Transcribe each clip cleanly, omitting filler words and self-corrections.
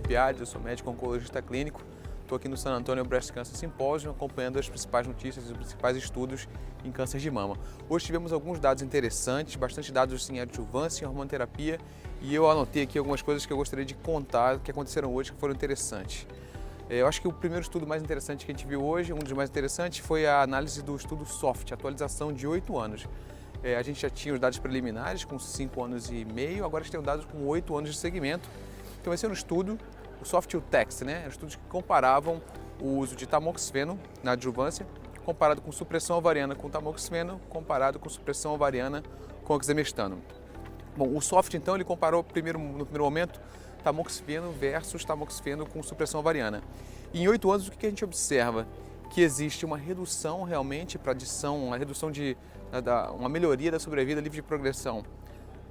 Piades, eu sou médico oncologista clínico. Estou aqui no San Antonio Breast Cancer Symposium acompanhando as principais notícias e os principais estudos em câncer de mama. Hoje tivemos alguns dados interessantes, bastante dados em adjuvância, em hormonoterapia, e eu anotei aqui algumas coisas que eu gostaria de contar que aconteceram hoje que foram interessantes. Eu acho que o primeiro estudo mais interessante que a gente viu hoje, um dos mais interessantes, foi a análise do estudo SOFT, atualização de 8 anos. A gente já tinha os dados preliminares com 5 anos e meio, agora a gente tem dados com 8 anos de segmento. Então esse é um estudo, o SOFT e o TEXT, né? Estudos que comparavam o uso de tamoxifeno na adjuvância, comparado com supressão ovariana com tamoxifeno, comparado com supressão ovariana com exemestano. Bom, o SOFT então ele comparou no primeiro momento tamoxifeno versus tamoxifeno com supressão ovariana. E em 8 anos o que a gente observa? Que existe uma redução realmente para adição, uma melhoria da sobrevida livre de progressão,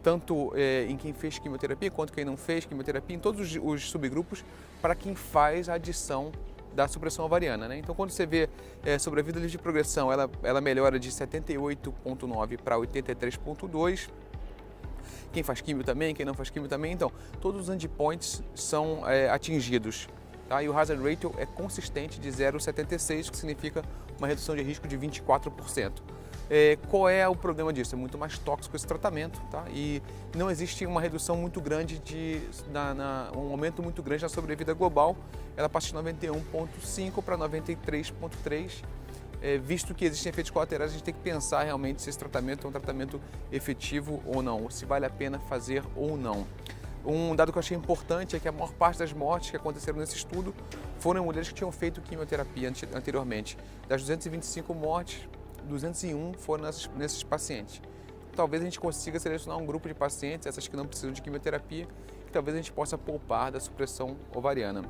tanto em quem fez quimioterapia quanto quem não fez quimioterapia, em todos os subgrupos, para quem faz a adição da supressão ovariana, né? Então, quando você vê sobrevida livre de progressão, ela melhora de 78,9 para 83,2. Quem faz quimio também, quem não faz quimio também. Então, todos os endpoints são atingidos. Tá? E o hazard ratio é consistente de 0,76, que significa uma redução de risco de 24%. Qual é o problema disso? É muito mais tóxico esse tratamento, tá? E não existe uma redução muito grande, um aumento muito grande na sobrevida global. Ela passa de 91,5 para 93,3. Visto que existem efeitos colaterais, a gente tem que pensar realmente se esse tratamento é um tratamento efetivo ou não, se vale a pena fazer ou não. Um dado que eu achei importante é que a maior parte das mortes que aconteceram nesse estudo foram em mulheres que tinham feito quimioterapia anteriormente. Das 225 mortes, 201 foram nesses pacientes. Talvez a gente consiga selecionar um grupo de pacientes, essas que não precisam de quimioterapia, que talvez a gente possa poupar da supressão ovariana.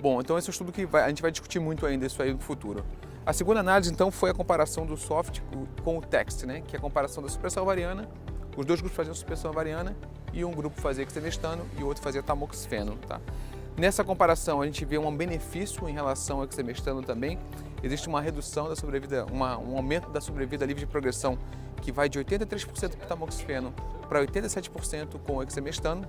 Bom, então esse é um estudo que a gente vai discutir muito ainda isso aí no futuro. A segunda análise, então, foi a comparação do SOFT com o TEXT, né? Que é a comparação da supressão ovariana. Os dois grupos faziam supressão ovariana e um grupo fazia exemestano e o outro fazia tamoxifeno, tá? Nessa comparação, a gente vê um benefício em relação ao exemestano também. Existe uma redução da sobrevida, um aumento da sobrevida livre de progressão que vai de 83% com o tamoxifeno para 87% com o exemestano.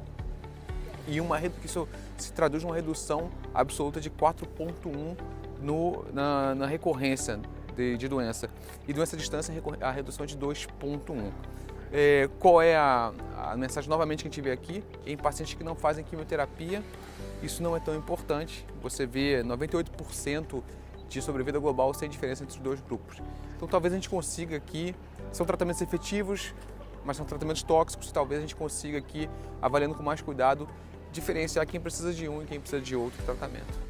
E isso se traduz numa redução absoluta de 4,1 na recorrência de doença. E doença à distância, a redução de 2,1. Qual é a mensagem novamente que a gente vê aqui? Em pacientes que não fazem quimioterapia, isso não é tão importante. Você vê 98% de sobrevida global sem diferença entre os dois grupos. Então talvez a gente consiga aqui, são tratamentos efetivos, mas são tratamentos tóxicos, talvez a gente consiga aqui, avaliando com mais cuidado, diferenciar quem precisa de um e quem precisa de outro tratamento.